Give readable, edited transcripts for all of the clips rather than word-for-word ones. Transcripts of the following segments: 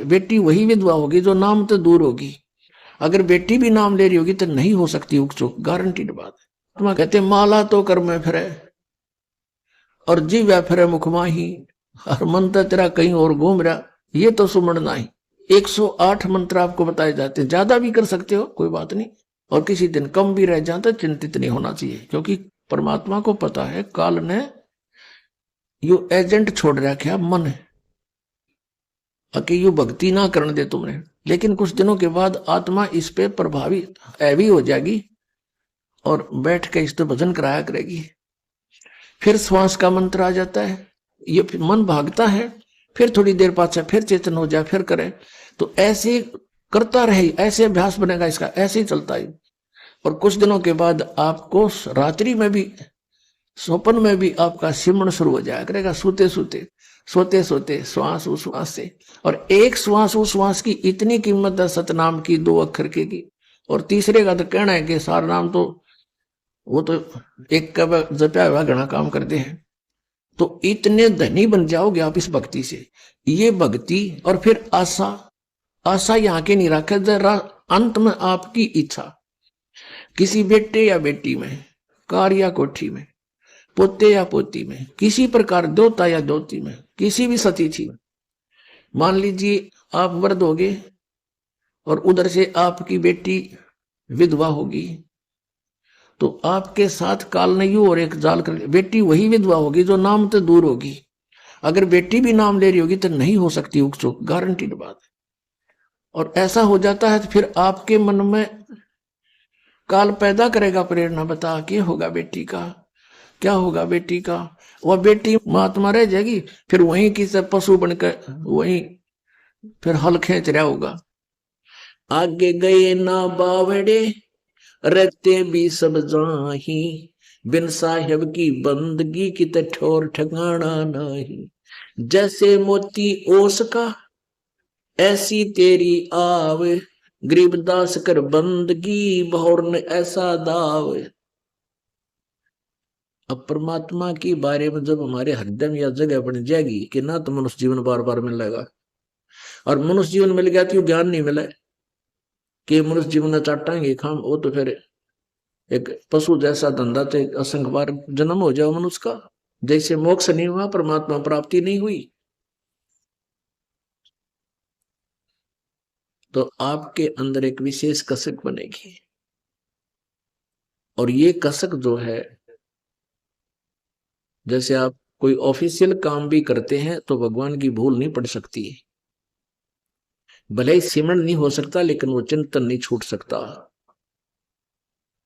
बेटी वही विधवा होगी जो नाम तो दूर होगी। अगर बेटी भी नाम ले रही होगी तो नहीं हो सकती उपचुक, गारंटीड बात है। तुम कहते माला तो कर में फिरे और जीव्या फिरे मुख माही, और मन तो तेरा कहीं और घूम रहा, ये तो सुमरना ही। 108 मंत्र आपको बताए जाते हैं, ज्यादा भी कर सकते हो कोई बात नहीं, और किसी दिन कम भी रह जाता चिंतित नहीं होना चाहिए, क्योंकि परमात्मा को पता है काल ने यू एजेंट छोड़ रखा मन है कि यू भक्ति ना करने दे तुमने। लेकिन कुछ दिनों के बाद आत्मा इस पे प्रभावित हैवी हो जाएगी और बैठ के इस पे भजन कराया करेगी। फिर श्वास का मंत्र आ जाता है, ये फिर मन भागता है, फिर थोड़ी देर पाछा फिर चेतन हो जाए, फिर करे। तो ऐसे करता रहे, ऐसे अभ्यास बनेगा इसका, ऐसे ही चलता है। और कुछ दिनों के बाद आपको रात्रि में भी, स्वप्न में भी आपका सिमरण शुरू हो जाया करेगा, सोते सोते सोते सोते श्वास उश्वास से। और एक श्वास उश्वास की इतनी कीमत है सतनाम की, 2 अक्षर की। और तीसरे का तो कहना है कि सार नाम तो वो तो एक का जपया हुआ घना काम करते हैं। तो इतने धनी बन जाओगे आप इस भक्ति से। ये भक्ति और फिर आशा, आशा यहाँ के नहीं रखे, जरा अंत में आपकी इच्छा, किसी बेटे या बेटी में, कार या कोठी में, पोते या पोती में, किसी प्रकार दोता या दोती में, किसी भी सतीथि में। मान लीजिए आप वृद्ध होगे और उधर से आपकी बेटी विधवा होगी, तो आपके साथ काल ने यू और एक जाल कर, बेटी वही विधवा होगी जो नाम तो दूर होगी। अगर बेटी भी नाम ले रही होगी तो नहीं हो सकती उपचुक, गारंटीड बात है। और ऐसा हो जाता है तो फिर आपके मन में काल पैदा करेगा प्रेरणा, बता क्या होगा बेटी का, क्या होगा बेटी का। वह बेटी महात्मा रह जाएगी, फिर वहीं की सब पशु बनकर वहीं फिर हल खींच रहा होगा। आगे गए ना बावड़े रहते भी सब जाही, बिन साहेब की बंदगी की ठोर ठिकाना नहीं। जैसे मोती ओस का ऐसी तेरी आव, गरीबदास कर बंदगी बहुर ने ऐसा दाव। अब परमात्मा के बारे में जब हमारे हृदय में यह जगह बन जाएगी कि ना तो मनुष्य जीवन बार बार मिलेगा, और मनुष्य जीवन मिल गया तो ज्ञान नहीं मिला कि मनुष्य जीवन चाटाएंगे खाम, वो तो फिर एक पशु जैसा धंधा, तो असंख्य बार जन्म हो जाओ मनुष्य का। जैसे मोक्ष नहीं हुआ, परमात्मा प्राप्ति नहीं हुई। तो आपके अंदर एक विशेष कसक बनेगी, और ये कसक जो है, जैसे आप कोई ऑफिशियल काम भी करते हैं तो भगवान की भूल नहीं पड़ सकती, भले ही सिमरण नहीं हो सकता लेकिन वो चिंतन नहीं छूट सकता।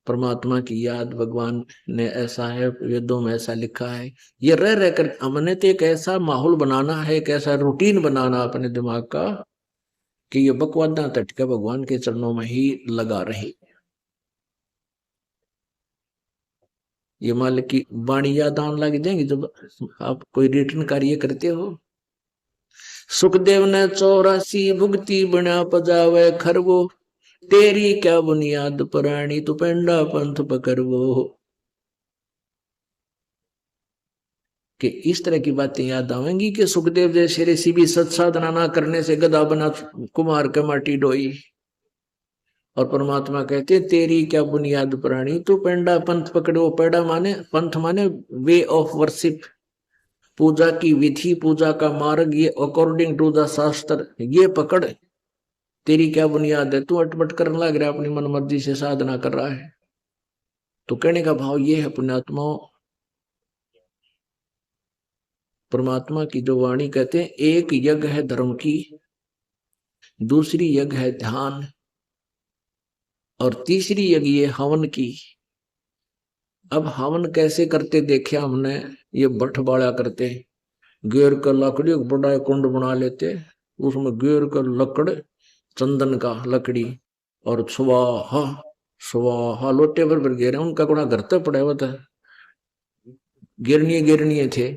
परमात्मा की याद, भगवान ने ऐसा है, वेदों में ऐसा लिखा है। ये रह रहकर हमने तो एक ऐसा माहौल बनाना है, एक ऐसा रूटीन बनाना अपने दिमाग का कि ये बकवादा तटके भगवान के चरणों में ही लगा रहे। ये मान की वाणी याद आने लग जाएंगी जब आप कोई रिटर्न कार्य करते हो। सुखदेव ने 84 भुगती बना पजावे खरवो, तेरी क्या बुनियाद पुरानी तू पेंडा पंथ पकड़वो। कि इस तरह की बातें याद आवेंगी कि सुखदेव जैसे ऋषि भी सत साधना ना करने से गधा बना कुमार के माटी डोई, और परमात्मा कहते तेरी क्या बुनियाद पुरानी तू पेंडा पंथ पकड़ो। पेड़ा माने पंथ माने वे ऑफ वर्शिप, पूजा की विधि, पूजा का मार्ग, ये अकॉर्डिंग टू द शास्त्र, ये पकड़। तेरी क्या बुनियाद है, तू अटपट करने लग रहा है, अपनी मन मर्जी से साधना कर रहा है। तो कहने का भाव ये है पुण्यात्माओं, परमात्मा की जो वाणी कहते हैं, एक यज्ञ है धर्म की, दूसरी यज्ञ है ध्यान, और तीसरी यज्ञ ये हवन की। अब हवन कैसे करते देखे हमने, ये भट्ट बाड़ा करते, गेर का लकड़ी बड़ा कुंड बना लेते, उसमें गेर का लकड़, चंदन का लकड़ी, और स्वाहा स्वाहा लोटे पर गेरे, उनका कोड़ा घर तक पड़ा हुआ था, गिरनी गिरनी थे।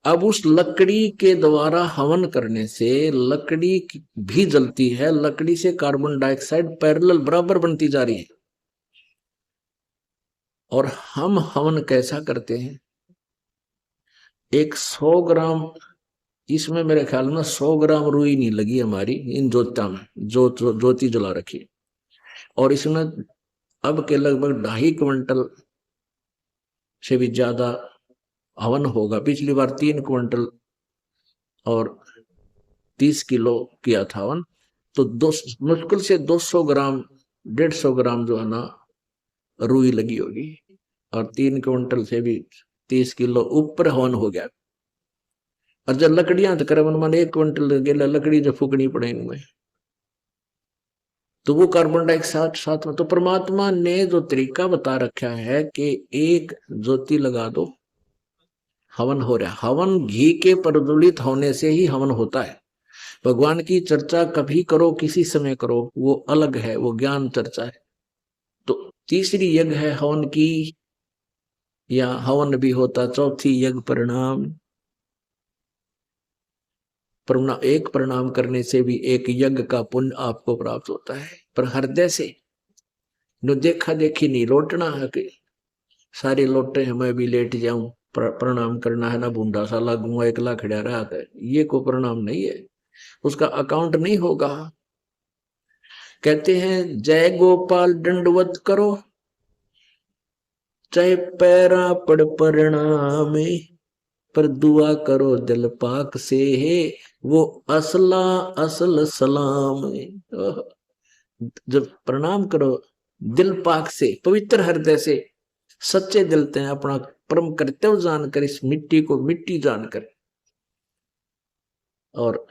अब उस लकड़ी के द्वारा हवन करने से लकड़ी भी जलती है, लकड़ी से कार्बन डाइऑक्साइड पैरेलल बराबर बनती जा रही है। और हम हवन कैसा करते हैं, एक 100 ग्राम इसमें मेरे ख्याल में 100 ग्राम रुई नहीं लगी हमारी इन ज्योतिया में, जो ज्योति जला रखी। और इसमें अब के लगभग 2.5 क्विंटल से भी ज्यादा हवन होगा। पिछली बार 3 क्विंटल और 30 किलो किया था हवन। तो मुश्किल से 200 ग्राम 150 ग्राम जो है ना रुई लगी होगी, और 3 क्विंटल से भी 30 किलो ऊपर हवन हो गया। और जब लकड़ियां तो करे मन 1 क्विंटल गेला लकड़ी जो फूकनी पड़े इनमें, तो वो कार्बन डाइऑक्साइड साथ में। तो परमात्मा ने जो तरीका बता रखा है कि एक ज्योति लगा दो, हवन हो रहा। हवन घी के प्रज्वलित होने से ही हवन होता है। भगवान की चर्चा कभी करो, किसी समय करो, वो अलग है, वो ज्ञान चर्चा है। तो तीसरी यज्ञ है हवन की, या हवन भी होता। चौथी यज्ञ प्रणाम। एक प्रणाम करने से भी एक यज्ञ का पुण्य आपको प्राप्त होता है। पर हृदय से जो देखा देखी नहीं लौटना है कि सारे लौटे हैं मैं भी लेट जाऊं, प्रणाम करना है ना, बूंदा सा लागूंगा एकला खड़ा रहा है, ये को प्रणाम नहीं है, उसका अकाउंट नहीं होगा। कहते हैं जय गोपाल दंडवत करो, चाहे पैरा पड़ प्रणाम, पर दुआ करो दिल पाक से है, वो असला असल सलाम। जब प्रणाम करो दिल पाक से, पवित्र हृदय से, सच्चे दिल से, अपना परम कर्तव्य जानकर, इस मिट्टी को मिट्टी जानकर, और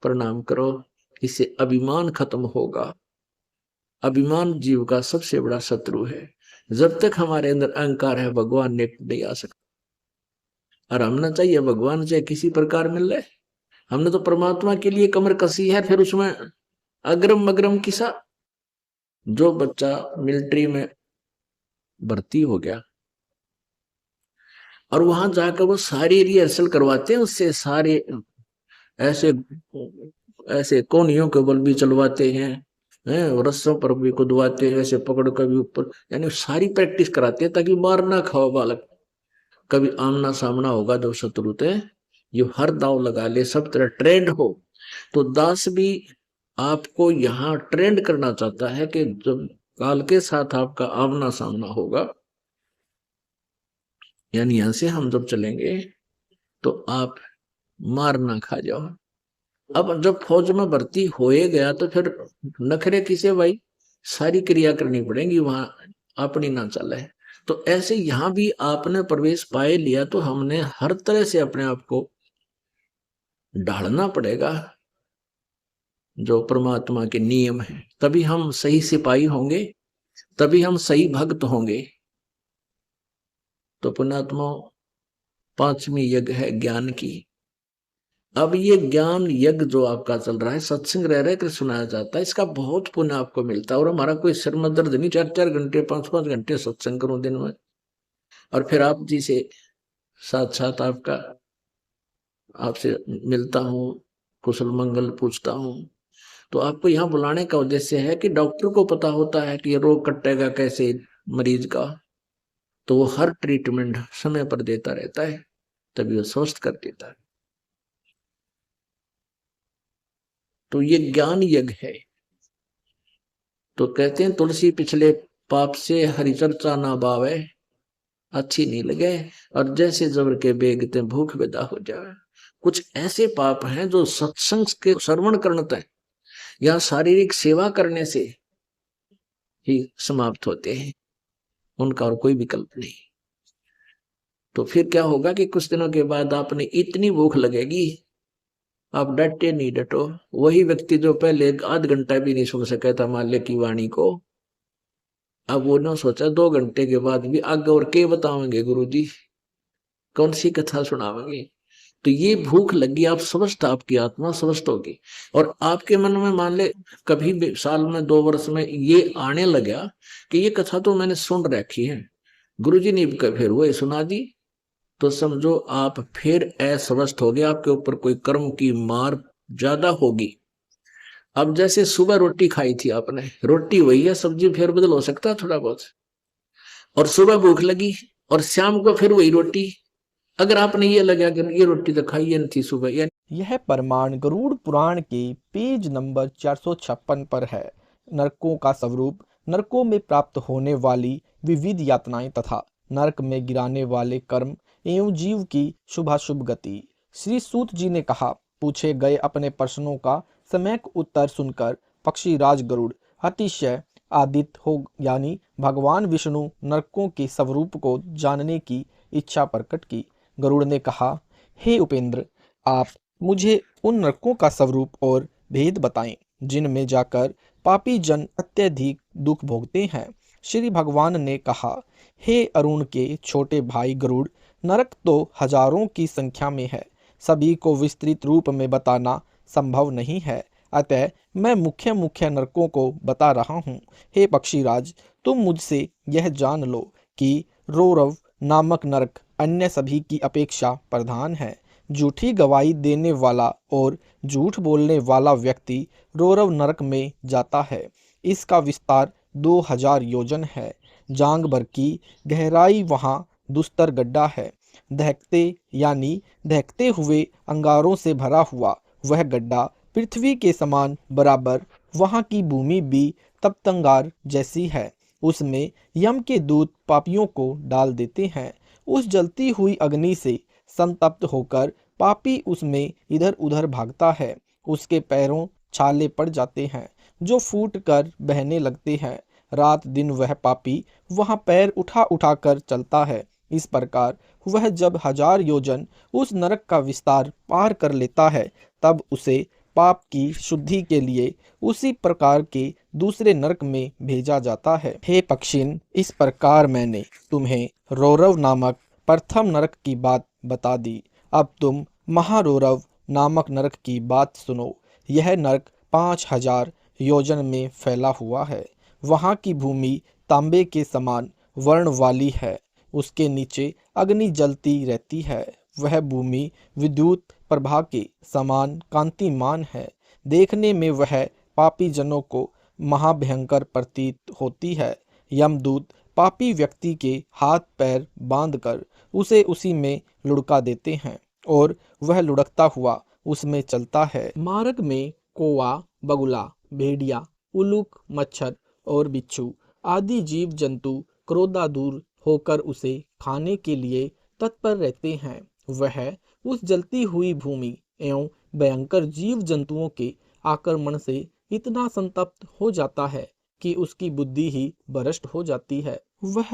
प्रणाम करो, इससे अभिमान खत्म होगा। अभिमान जीव का सबसे बड़ा शत्रु है। जब तक हमारे अंदर अहंकार है भगवान ने नहीं आ सकता। और हमने चाहिए भगवान से किसी प्रकार मिल रहे, हमने तो परमात्मा के लिए कमर कसी है। फिर उसमें अग्रम अग्रम किसा, जो बच्चा मिलिट्री में भर्ती हो गया और वहां जाकर वो सारी रिहर्सल करवाते हैं उससे, सारे ऐसे ऐसे कोनियों के बल भी चलवाते हैं, रस्सों पर भी कुदवाते हैं, ऐसे पकड़ कर भी ऊपर, यानी सारी प्रैक्टिस कराते हैं ताकि मार ना खाओ बालक। कभी आमना सामना होगा जो शत्रु थे, ये हर दाव लगा ले, सब तरह ट्रेंड हो। तो दास भी आपको यहाँ ट्रेंड करना चाहता है कि जब काल के साथ आपका आमना सामना होगा, यानी यहां से हम जब चलेंगे तो आप मार ना खा जाओ। अब जब फौज में भर्ती होए गया तो फिर नखरे किसे भाई, सारी क्रिया करनी पड़ेगी, वहां अपनी ना चले। तो ऐसे यहां भी आपने प्रवेश पाए लिया तो हमने हर तरह से अपने आप को ढालना पड़ेगा जो परमात्मा के नियम है, तभी हम सही सिपाही होंगे, तभी हम सही भक्त होंगे। तो पुण्यात्मा 5वीं यज्ञ है ज्ञान की। अब ये ज्ञान यज्ञ जो आपका चल रहा है, सत्संग रह रहे कर सुनाया जाता है, इसका बहुत पुण्य आपको मिलता है। और हमारा कोई सिर में दर्द नहीं, 4-4 घंटे 5-5 घंटे सत्संग करूं दिन में, और फिर आप जी से साथ साथ आपसे मिलता हूं, कुशल मंगल पूछता हूं। तो आपको यहाँ बुलाने का उद्देश्य है कि डॉक्टर को पता होता है कि ये रोग कटेगा कैसे मरीज का, तो वो हर ट्रीटमेंट समय पर देता रहता है, तभी वो स्वस्थ कर देता है। तो ये ज्ञान यज्ञ है। तो कहते हैं तुलसी पिछले पाप से हरि चर्चा ना बावे, अच्छी नहीं लगे, और जैसे जबर के बेगते भूख विदा हो जाए। कुछ ऐसे पाप हैं जो सत्संग के श्रवण करते हैं या शारीरिक सेवा करने से ही समाप्त होते हैं, उनका और कोई विकल्प नहीं। तो फिर क्या होगा कि कुछ दिनों के बाद आपने इतनी भूख लगेगी, आप डटे नहीं डटो। वही व्यक्ति जो पहले 1/2 घंटा भी नहीं सुन सका था माल्य की वाणी को, अब वो ना सोचा 2 घंटे के बाद भी आगे और क्या बताओगे गुरु जी, कौन सी कथा सुनावेंगे। तो ये भूख लगी, आप स्वस्थ, आपकी आत्मा स्वस्थ होगी। और आपके मन में मान ले कभी भी साल में 2 वर्ष में ये आने लगा कि ये कथा तो मैंने सुन रखी है, गुरु जी ने फिर वही सुना दी, तो समझो आप फिर अस्वस्थ हो गए, आपके ऊपर कोई कर्म की मार ज्यादा होगी। अब जैसे सुबह रोटी खाई थी आपने, रोटी वही है, सब्जी फेर बदल हो सकता है थोड़ा बहुत, और सुबह भूख लगी और शाम को फिर वही रोटी, अगर आपने ये लगा कि ये रोटी तो खाई ही नहीं थी सुबह, या यह प्रमाण गरुड़ पुराण के पेज नंबर 456 पर है। नरकों का स्वरूप, नरकों में प्राप्त होने वाली विविध यातनाएं तथा नरक में गिराने वाले कर्म एवं जीव की शुभाशुभ गति। श्री सूत जी ने कहा, पूछे गए अपने प्रश्नों का सम्यक उत्तर सुनकर पक्षीराज गरुड़ अतिशय आदित हो, यानी भगवान विष्णु नरकों के स्वरूप को जानने की इच्छा प्रकट की। गरुड़ ने कहा, हे उपेंद्र, आप मुझे उन नरकों का स्वरूप और भेद बताएं जिनमें जाकर पापी जन अत्यधिक दुख भोगते हैं। श्री भगवान ने कहा, हे अरुण के छोटे भाई गरुड़, नरक तो हजारों की संख्या में है, सभी को विस्तृत रूप में बताना संभव नहीं है, अतः मैं मुख्य मुख्य नरकों को बता रहा हूँ। हे पक्षीराज, तुम मुझसे यह जान लो कि रौरव नामक नरक अन्य सभी की अपेक्षा प्रधान है। झूठी गवाही देने वाला और झूठ बोलने वाला व्यक्ति रौरव नरक में जाता है। इसका विस्तार 2000 योजन है। जांग भर की गहराई वहाँ दुस्तर गड्ढा है। दहकते हुए अंगारों से भरा हुआ वह गड्ढा पृथ्वी के समान बराबर, वहाँ की भूमि भी तप्तंगार जैसी है। उसमें यम के दूत पापियों को डाल देते हैं। उस जलती हुई अग्नि से संतप्त होकर पापी उसमें इधर उधर भागता है। उसके पैरों छाले पड़ जाते हैं जो फूट कर बहने लगते हैं। रात दिन वह पापी वहां पैर उठा उठा कर चलता है। इस प्रकार वह जब 1000 योजन उस नरक का विस्तार पार कर लेता है, तब उसे पाप की शुद्धि के लिए उसी प्रकार के दूसरे नरक में भेजा जाता है। हे पक्षिन, इस प्रकार मैंने तुम्हें रौरव नामक प्रथम नरक की बात बता दी। अब तुम महारौरव नामक नरक की बात सुनो। यह नरक 5000 योजन में फैला हुआ है। वहाँ की भूमि तांबे के समान वर्ण वाली है। उसके नीचे अग्नि जलती रहती है। वह भूमि विद्युत प्रभा के समान कांतिमान है। देखने में वह पापी जनों को महाभयंकर प्रतीत होती है। यमदूत पापी व्यक्ति के हाथ पैर बांधकर उसे उसी में लुढ़का देते हैं और वह लुढ़कता हुआ उसमें चलता है। मार्ग में कौवा, बगुला, भेड़िया, उल्लूक, मच्छर और बिच्छू आदि जीव जंतु क्रोधातुर होकर उसे खाने के लिए तत्पर रहते हैं। वह उस जलती हुई भूमि एवं भयंकर जीव जंतुओं के आक्रमण से इतना संतप्त हो जाता है कि उसकी बुद्धि ही भ्रष्ट हो जाती है। वह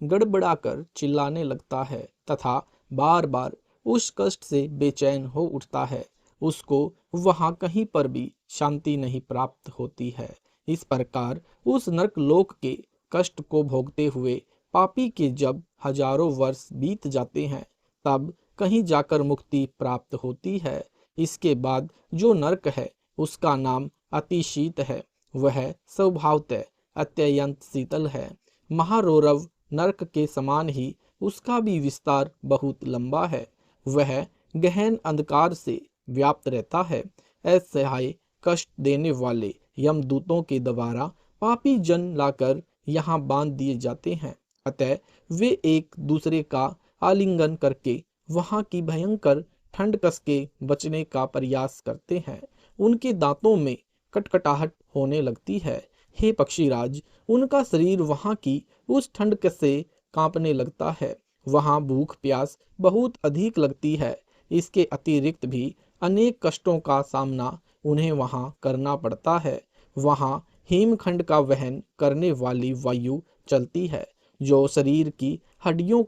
गड़बड़ाकर चिल्लाने लगता है तथा बार बार उस कष्ट से बेचैन हो उठता है। उसको वहां कहीं पर भी शांति नहीं प्राप्त होती है। इस प्रकार उस नरक लोक के कष्ट को भोगते हुए पापी के जब हजारों वर्ष बीत जाते हैं, तब कहीं जाकर मुक्ति प्राप्त होती है। इसके बाद जो नरक है उसका नाम अतिशीत है। वह स्वभावतः अत्यंत शीतल है। महारौरव नरक के समान ही उसका भी विस्तार बहुत लंबा है। वह गहन अंधकार से व्याप्त रहता है। असहाय कष्ट देने वाले यमदूतों के द्वारा पापी जन लाकर यहाँ बांध दिए जाते हैं। अतः वे एक दूसरे का आलिंगन करके वहाँ की भयंकर ठंड कस के बचने का प्रयास करते हैं। उनके दांतों में कटकटाहट होने लगती है। हे पक्षीराज, उनका शरीर वहाँ की उस ठंड से कांपने लगता है। वहाँ भूख प्यास बहुत अधिक लगती है। इसके अतिरिक्त भी अनेक कष्टों का सामना उन्हें वहाँ करना पड़ता है। वहाँ हिमखंड का वहन करने वाली वायु चलती है जो शरीर की हड्डियों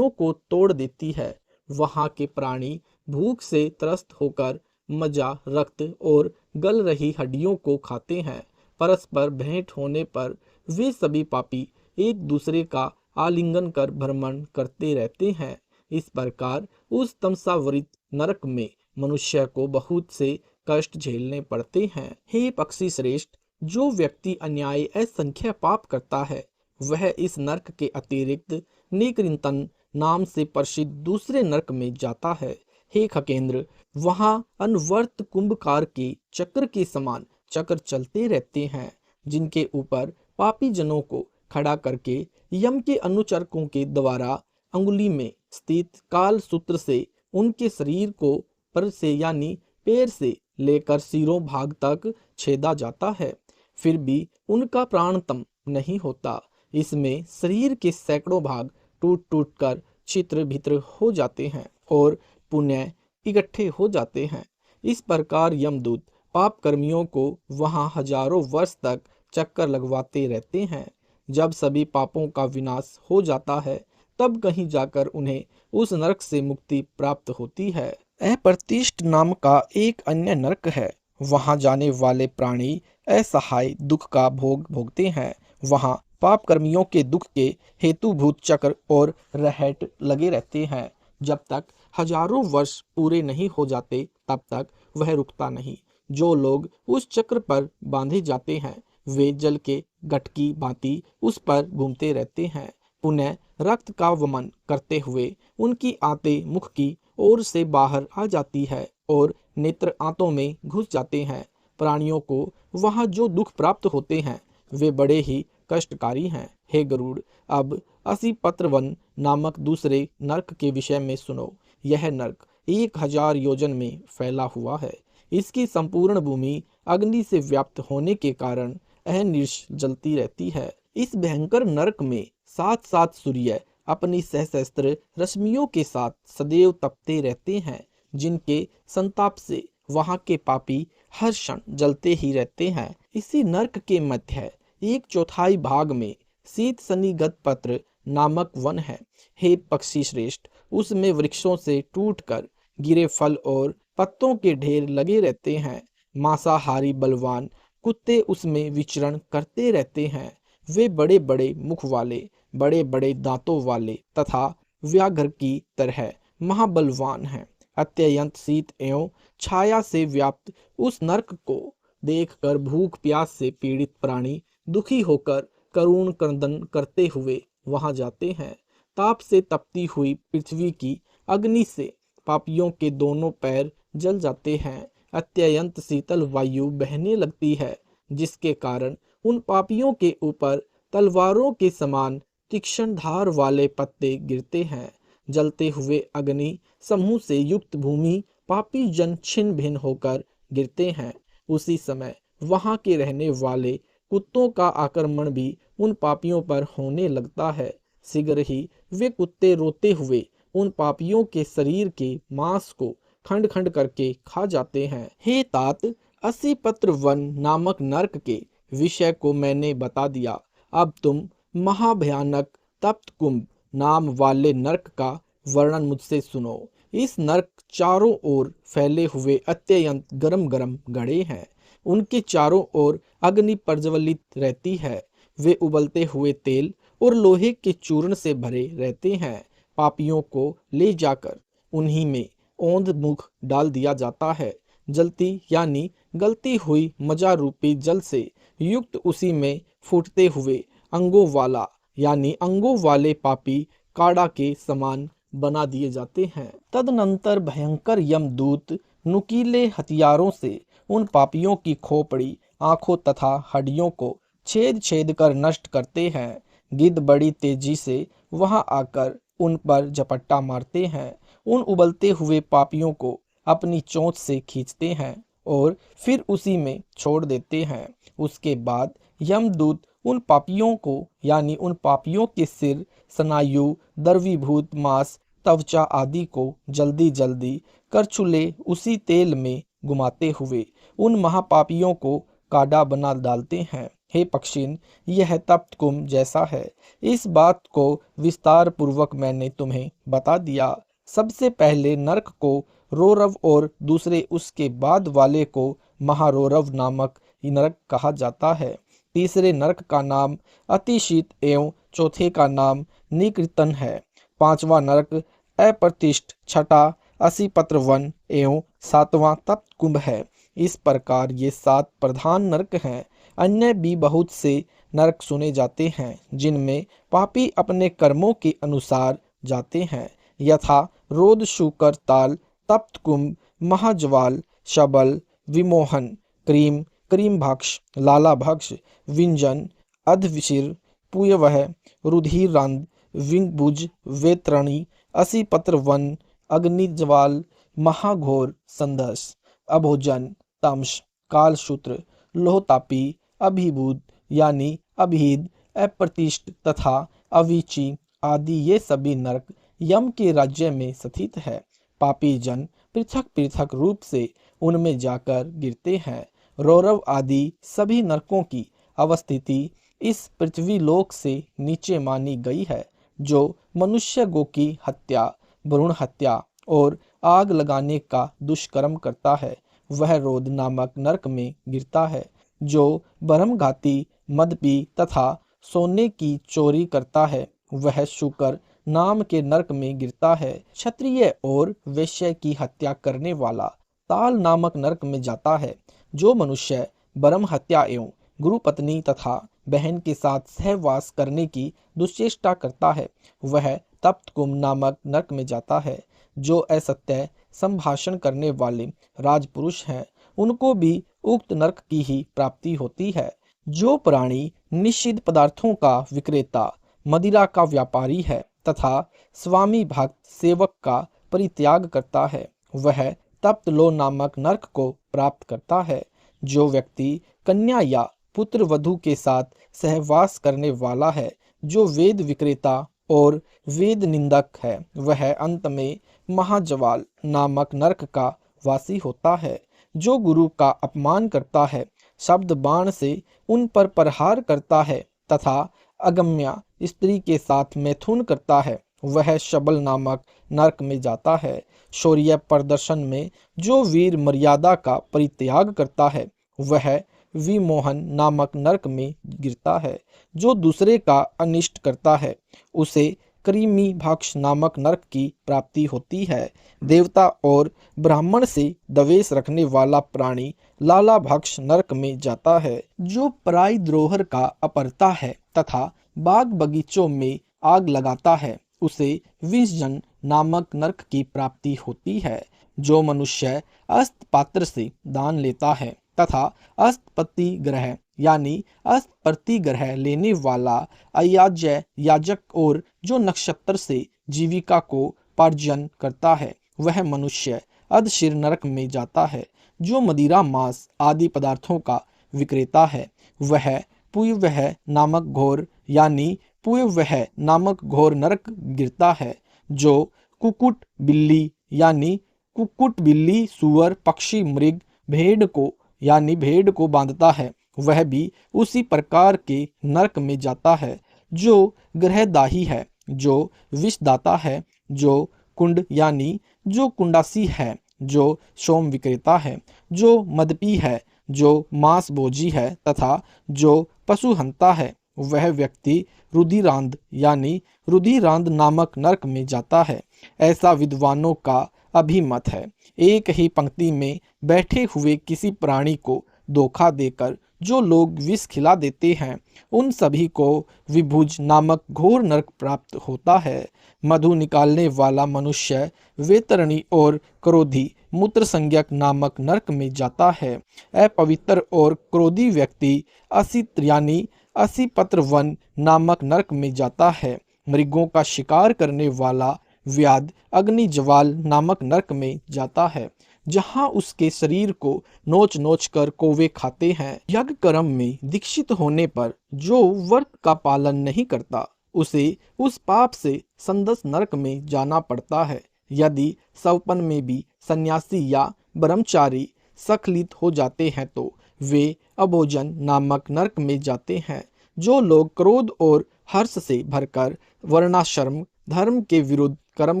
को तोड़ देती है। वहाँ के प्राणी भूख से त्रस्त होकर मज्जा, रक्त और गल रही हड्डियों को खाते हैं। परस्पर भेंट होने पर वे सभी पापी एक दूसरे का आलिंगन कर भ्रमण करते रहते हैं। इस प्रकार उस तमसावृत नरक में मनुष्य को बहुत से कष्ट झेलने पड़ते हैं। हे पक्षी श्रेष्ठ, जो व्यक्ति अन्याय असंख्य पाप करता है वह इस नरक के अतिरिक्त निकृंतन नाम से प्रसिद्ध दूसरे नरक में जाता है। हे खकेंद्र, वहाँ अनवर्त कुंभकार के चक्र के समान चक्र चलते रहते हैं, जिनके ऊपर पापी जनों को खड़ा करके यम के अनुचरकों के द्वारा अंगुली में स्थित काल सूत्र से उनके शरीर को पर से यानी पैर से लेकर सिरों भाग तक छेदा जाता है, फिर भी उनका प्राणतम नहीं होता। इसमें शरीर के सैकड़ों भाग टूट टूट कर छित्र भित्र हो जाते हैं और पुनः इकट्ठे हो जाते हैं। इस प्रकार यमदूत पाप कर्मियों को वहां हजारों वर्ष तक चक्कर लगवाते रहते हैं। जब सभी पापों का विनाश हो जाता है तब कहीं जाकर उन्हें उस नरक से मुक्ति प्राप्त होती है। अप्रतिष्ठ नाम का एक अन्य नरक है। वहां जाने वाले प्राणी असहाय दुख का भोग भोगते हैं। वहां पाप कर्मियों के दुख के हेतुभूत चक्र और रहट लगे रहते हैं। जब तक हजारों वर्ष पूरे नहीं हो जाते तब तक वह रुकता नहीं। जो लोग उस चक्र पर बांधे जाते हैं वे जल के घट की भांति उस पर घूमते रहते हैं। पुनः रक्त का वमन करते हुए उनकी आंतें मुख की ओर से बाहर आ जाती है और नेत्र आंतों में घुस जाते हैं। प्राणियों को वहां जो दुख प्राप्त होते हैं वे बड़े ही कष्टकारी हैं। हे गरुड़, अब असिपत्रवन नामक दूसरे नरक के विषय में सुनो। यह नरक 1000 योजन में फैला हुआ है। इसकी संपूर्ण भूमि अग्नि से व्याप्त होने के कारण अहर्निश जलती रहती है। इस भयंकर नरक में 7 सूर्य अपनी सहस्त्र रश्मियों के साथ सदैव तपते रहते हैं, जिनके संताप से वहां के पापी हर क्षण जलते ही रहते हैं। इसी नरक के मध्य 1/4 भाग में शीत सनिगत पत्र नामक वन है। हे पक्षी श्रेष्ठ, उसमें वृक्षों से टूटकर गिरे फल और पत्तों के ढेर लगे रहते हैं। मांसाहारी बलवान कुत्ते उसमें विचरण करते रहते हैं। वे बड़े बड़े मुख वाले, बड़े बड़े दांतों वाले तथा व्याघ्र की तरह महाबलवान हैं। अत्यंत शीत एवं छाया से व्याप्त उस नरक को देखकर भूख प्यास से पीड़ित प्राणी दुखी होकर करुण क्रंदन करते हुए वहां जाते हैं। ताप से तपती हुई पृथ्वी की अग्नि से पापियों के दोनों पैर जल जाते हैं। अत्यंत शीतल वायु बहने लगती है, जिसके कारण उन पापियों के ऊपर तलवारों के समान तीक्ष्ण धार वाले पत्ते गिरते हैं। जलते हुए अग्नि समूह से युक्त भूमि पापी जन छिन्न भिन्न होकर गिरते हैं। उसी समय वहां के रहने वाले कुत्तों का आक्रमण भी उन पापियों पर होने लगता है। शीघ्र ही वे कुत्ते रोते हुए उन पापियों के शरीर के मांस को खंड खंड करके खा जाते हैं। हे तात, 80 पत्र वन नामक नरक के विषय को मैंने बता दिया। अब तुम महाभयानक तप्त कुंभ नाम वाले नरक का वर्णन मुझसे सुनो। इस नरक चारों ओर फैले हुए अत्यंत गरम गरम घड़े हैं। उनके चारों ओर अग्नि प्रज्वलित रहती है। वे उबलते हुए तेल और लोहे के चूर्ण से भरे रहते हैं। पापियों को ले जाकर उन्हीं में औंध मुख डाल दिया जाता है। जलती यानी गलती हुई मजा रूपी जल से युक्त उसी में फूटते हुए अंगों वाला यानी अंगों वाले पापी काड़ा के समान बना दिए जाते हैं। तदनंतर भयंकर यमदूत नुकीले हथियारों से उन पापियों की खोपड़ी, आंखों तथा हड्डियों को छेद छेद कर नष्ट करते हैं। गिद्ध बड़ी तेजी से वहां आकर उन पर झपट्टा मारते हैं। उन उबलते हुए पापियों को अपनी चोंच से खींचते हैं और फिर उसी में छोड़ देते हैं। उसके बाद यमदूत उन पापियों को यानी उन पापियों के सिर, स्नायु, द्रवीभूत मांस, त्वचा आदि को जल्दी जल्दी करछुले उसी तेल में घुमाते हुए उन महापापियों को काड़ा बना डालते हैं। हे पक्षिन, यह तप्त कुंभ जैसा है। इस बात को विस्तार पूर्वक मैंने तुम्हें बता दिया। सबसे पहले नरक को रोरव और दूसरे उसके बाद वाले को महारोरव नामक नरक कहा जाता है। तीसरे नरक का नाम अतिशीत एवं चौथे का नाम निकृतन है। पांचवा नरक अप्रतिष्ठ, छठा 80 पत्र वन एवं 7वां तप्त कुंभ है। इस प्रकार ये 7 प्रधान नरक हैं। अन्य भी बहुत से नरक सुने जाते हैं जिनमें पापी अपने कर्मों के अनुसार जाते हैं, यथा रोद, शूकर, ताल, तप्त कुंभ, महाज्वाल, शबल, विमोहन, क्रीम, क्रीमभक्ष, लालाभक्ष, विंजन, अधविशिर, पुयवह, रुधिरांध, विंगभुज, वेत्रणी, असी पत्र वन, अग्निज्वाल, महाघोर संदर्श, अभोजन, तमस, कालसूत्र, लोहतापी, अभिभूत यानी अभिद, अप्रतिष्ठ तथा अविची आदि ये सभी नरक यम के राज्य में स्थित है। पापी जन पृथक पृथक रूप से उनमें जाकर गिरते हैं। रौरव आदि सभी नरकों की अवस्थिति इस पृथ्वी लोक से नीचे मानी गई है। जो मनुष्य गो की हत्या, भ्रूण हत्या और आग लगाने का दुष्कर्म करता है वह रोध नामक नरक में गिरता है। जो बरमघाती, मद पी तथा सोने की चोरी करता है वह शुकर नाम के नरक में गिरता है। क्षत्रिय और वैश्य की हत्या करने वाला ताल नामक नरक में जाता है। जो मनुष्य बरम हत्या एवं गुरु पत्नी तथा बहन के साथ सहवास करने की दुश्चेष्टा करता है वह तप्त कुंभ नामक नरक में जाता है। जो असत्य संभाषण करने वाले राजपुरुष हैं उनको भी उक्त नरक की ही प्राप्ति होती है। जो प्राणी निषिद्ध पदार्थों का विक्रेता, मदिरा का व्यापारी है तथा स्वामी भक्त सेवक का परित्याग करता है वह तप्त लो नामक नरक को प्राप्त करता है। जो व्यक्ति कन्या या पुत्र वधू के साथ सहवास करने वाला है, जो वेद विक्रेता और वेद निंदक है वह अंत में महाजवाल नामक नरक का वासी होता है। जो गुरु का अपमान करता है, शब्द बाण से उन पर प्रहार करता है तथा अगम्या स्त्री के साथ मैथुन करता है वह शबल नामक नरक में जाता है। शौर्य प्रदर्शन में जो वीर मर्यादा का परित्याग करता है वह विमोहन नामक नरक में गिरता है। जो दूसरे का अनिष्ट करता है उसे कृमि भक्ष नामक नरक की प्राप्ति होती है। देवता और ब्राह्मण से द्वेष रखने वाला प्राणी लाला भक्ष नरक में जाता है। जो पराई द्रोहर का अपरता है तथा बाग बगीचों में आग लगाता है उसे विषजन नामक नरक की प्राप्ति होती है। जो मनुष्य अस्त पात्र से दान लेता है तथा अस्तपति ग्रह यानी अस्तप्रति ग्रह लेने वाला अयाज्य याजक और जो नक्षत्र से जीविका को पार्जन करता है वह मनुष्य अधशीर नरक में जाता है। जो मदिरा मांस आदि पदार्थों का विक्रेता है वह पुयवह नामक घोर यानी पुयवह नामक घोर नरक गिरता है। जो कुकुट बिल्ली यानी कुकुट बिल्ली, सुअर, पक्षी, मृग, भेड़ को यानी भेड़ को बांधता है वह भी उसी प्रकार के नरक में जाता है। जो ग्रहदाही है, जो विषदाता है, जो कुंड यानी जो कुंडासी है, जो सोम विक्रेता है, जो मदपी है, जो मांस भोजी है तथा जो पशु हंता है वह व्यक्ति रुधिरांध यानी रुधिरांध नामक नरक में जाता है। ऐसा विद्वानों का अभिमत है। एक ही पंक्ति में बैठे हुए किसी प्राणी को धोखा देकर जो लोग विष खिला देते हैं उन सभी को विभुज नामक घोर नरक प्राप्त होता है। मधु निकालने वाला मनुष्य वेतरणी और क्रोधी मूत्र संज्ञक नामक नरक में जाता है। अपवित्र और क्रोधी व्यक्ति असित यानी असी पत्र वन नामक नरक में जाता है। मृगों का शिकार करने वाला व्याध अग्निज्वाल नामक नरक में जाता है जहां उसके शरीर को नोच नोच कर कौवे खाते हैं। यज्ञ कर्म में दीक्षित होने पर जो व्रत का पालन नहीं करता उसे उस पाप से संदस नरक में जाना पड़ता है। यदि सवपन में भी सन्यासी या ब्रह्मचारी सखलित हो जाते हैं तो वे अभोजन नामक नरक में जाते हैं। जो लोग क्रोध और हर्ष से भरकर वर्णाश्रम धर्म के विरुद्ध कर्म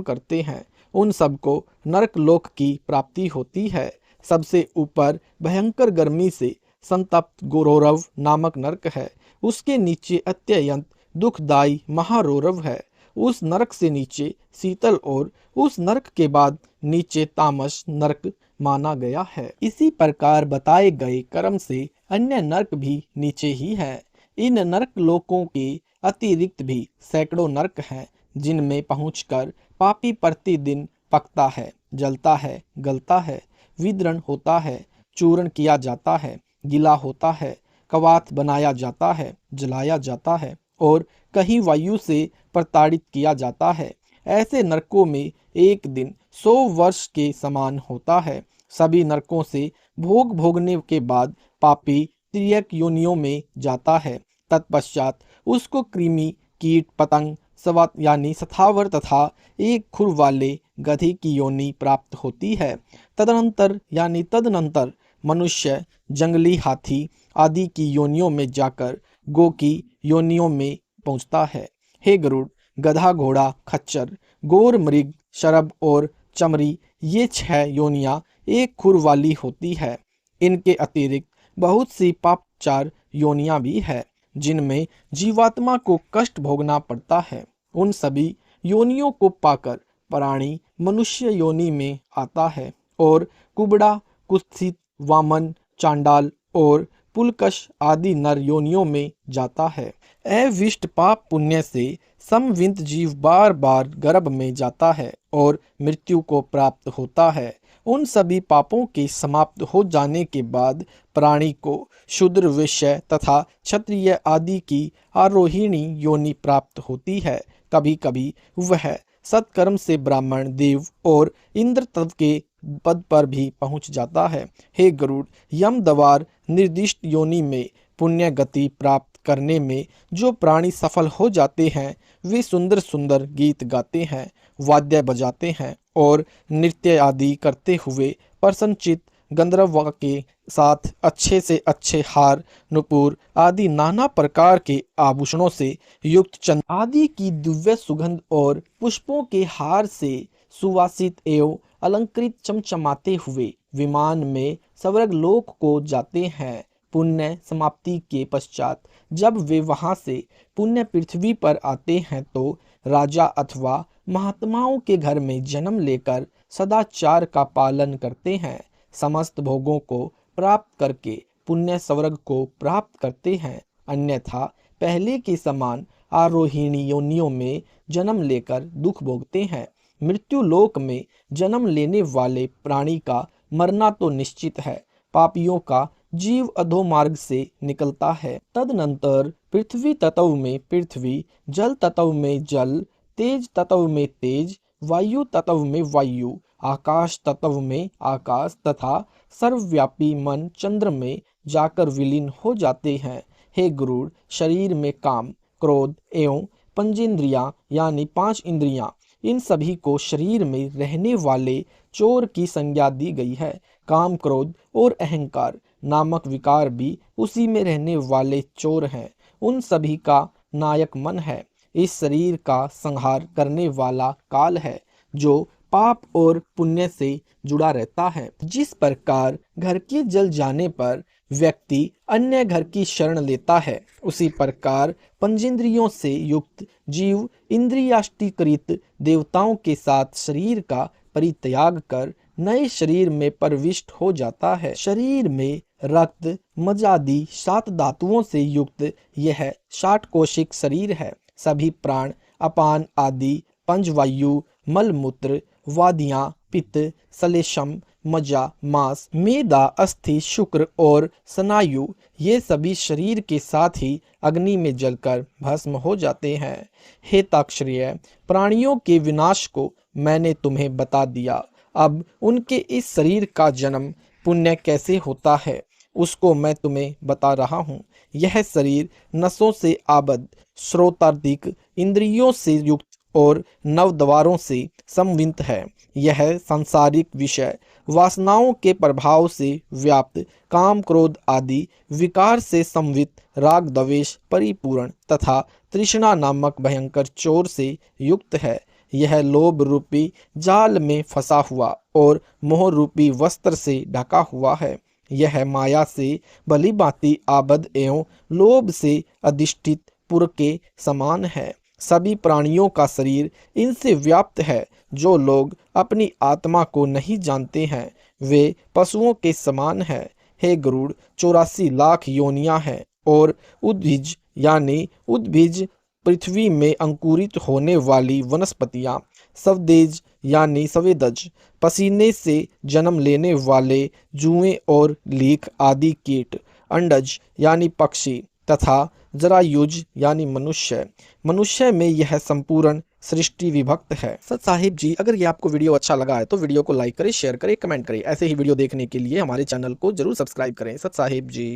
करते हैं उन सबको नरक लोक की प्राप्ति होती है। सबसे ऊपर भयंकर गर्मी से संतप्त गोरौरव नामक नरक है। उसके नीचे अत्यंत दुखदायी महारौरव है। उस नरक से नीचे शीतल और उस नरक के बाद नीचे तामस नरक माना गया है। इसी प्रकार बताए गए कर्म से अन्य नरक भी नीचे ही है। इन नरक लोकों के अतिरिक्त भी सैकड़ों नरक हैं जिनमें पहुंचकर पापी प्रतिदिन पकता है, जलता है, गलता है, विदरण होता है, चूर्ण किया जाता है, गीला होता है, कवात बनाया जाता है, जलाया जाता है और कहीं वायु से प्रताड़ित किया जाता है। ऐसे नरकों में एक दिन 100 वर्ष के समान होता है। सभी नरकों से भोग भोगने के बाद पापी तिर्यक योनियों में जाता है। तत्पश्चात उसको कृमि, कीट, पतंग, सवात यानी स्थावर तथा एक खुर वाले गधे की योनि प्राप्त होती है। तदनंतर मनुष्य, जंगली हाथी आदि की योनियों में जाकर गो की योनियों में पहुंचता है। हे गरुड़, गधा, घोड़ा, खच्चर, गोर, मृग, शरभ और चमरी, ये 6 योनियां एक खुर वाली होती है। इनके अतिरिक्त बहुत सी पापचार योनियां भी है जिनमें जीवात्मा को कष्ट भोगना पड़ता है। उन सभी योनियों को पाकर प्राणी मनुष्य योनि में आता है और कुबड़ा, कुत्सित, वामन, चांडाल और पुलकश आदि नर योनियों में जाता है। अविष्ट पाप पुण्य से समवित जीव बार बार गर्भ में जाता है और मृत्यु को प्राप्त होता है। उन सभी पापों के समाप्त हो जाने के बाद प्राणी को शूद्र, वैश्य तथा क्षत्रिय आदि की आरोहिणी योनि प्राप्त होती है। कभी कभी वह सत्कर्म से ब्राह्मण, देव और इंद्र तत्व के पद पर भी पहुंच जाता है। हे गरुड़, यम द्वार निर्दिष्ट योनि में पुण्य गति प्राप्त करने में जो प्राणी सफल हो जाते हैं वे सुंदर सुंदर गीत गाते हैं, वाद्य बजाते हैं और नृत्य आदि करते हुए प्रसन्नचित गंधर्व के साथ अच्छे से अच्छे हार, नुपुर आदि नाना प्रकार के आभूषणों से युक्त चंद आदि की दिव्य सुगंध और पुष्पों के हार से सुवासित एवं अलंकृत चमचमाते हुए विमान में स्वर्ग लोक को जाते हैं। पुण्य समाप्ति के पश्चात जब वे वहां से पुण्य पृथ्वी पर आते हैं तो राजा अथवा महात्माओं के घर में जन्म लेकर सदाचार का पालन करते हैं। समस्त भोगों को प्राप्त करके पुण्य स्वर्ग को प्राप्त करते हैं, अन्यथा पहले के समान आरोहिणी योनियों में जन्म लेकर दुख भोगते हैं। मृत्यु लोक में जन्म लेने वाले प्राणी का मरना तो निश्चित है। पापियों का जीव अधोमार्ग से निकलता है। तदनंतर पृथ्वी तत्व में पृथ्वी, जल तत्व में जल, तेज तत्व में तेज, वायु तत्व में वायु, आकाश तत्व में आकाश तथा सर्वव्यापी मन चंद्र में जाकर विलीन हो जाते हैं। हे गुरुड़, शरीर में काम, क्रोध एवं पंचेंद्रियां यानी 5 इंद्रियां, इन सभी को शरीर में रहने वाले चोर की संज्ञा दी गई है। काम, क्रोध और अहंकार नामक विकार भी उसी में रहने वाले चोर हैं। उन सभी का नायक मन है। इस शरीर का संहार करने वाला काल है जो पाप और पुण्य से जुड़ा रहता है। जिस प्रकार घर के जल जाने पर व्यक्ति अन्य घर की शरण लेता है, उसी प्रकार पंचेंद्रियों से युक्त जीव इंद्रियाष्टीकृत देवताओं के साथ शरीर का परित्याग कर नए शरीर में प्रविष्ट हो जाता है। शरीर में रक्त, मज्जादि 7 धातुओं से युक्त यह 60 कोशिक शरीर है। सभी प्राण, अपान आदि पंचवायु, मलमूत्र, वादियां, पित्त, श्लेष्म, मज्जा, मांस, मेदा, अस्थि, शुक्र और स्नायु, ये सभी शरीर के साथ ही अग्नि में जलकर भस्म हो जाते हैं। हे ताक्षर्य, प्राणियों के विनाश को मैंने तुम्हें बता दिया। अब उनके इस शरीर का जन्म पुण्य कैसे होता है उसको मैं तुम्हें बता रहा हूँ। यह शरीर नसों से आबद्ध, श्रोतार्दिक इंद्रियों से युक्त और 9 द्वारों से समन्वित है। यह सांसारिक विषय वासनाओं के प्रभाव से व्याप्त, काम, क्रोध आदि विकार से संवित, राग द्वेष परिपूर्ण तथा तृष्णा नामक भयंकर चोर से युक्त है। यह लोभ रूपी जाल में फंसा हुआ और मोह रूपी वस्त्र से ढका हुआ है। यह माया से भली भांति आबद्ध एवं लोभ से अधिष्ठित पुर के समान है। सभी प्राणियों का शरीर इनसे व्याप्त है। जो लोग अपनी आत्मा को नहीं जानते हैं वे पशुओं के समान है। हे गरुड़, 84 लाख योनियां हैं और उद्भिज यानी उद्भिज पृथ्वी में अंकुरित होने वाली वनस्पतियां, स्वदेज यानी स्वेदज पसीने से जन्म लेने वाले जुएं और लीख आदि कीट, अंडज यानी पक्षी तथा जरायुज यानी मनुष्य। मनुष्य में यह संपूर्ण सृष्टि विभक्त है। सत साहिब जी, अगर ये आपको वीडियो अच्छा लगा है तो वीडियो को लाइक करें, शेयर करें, कमेंट करें। ऐसे ही वीडियो देखने के लिए हमारे चैनल को जरूर सब्सक्राइब करें। सत साहिब जी।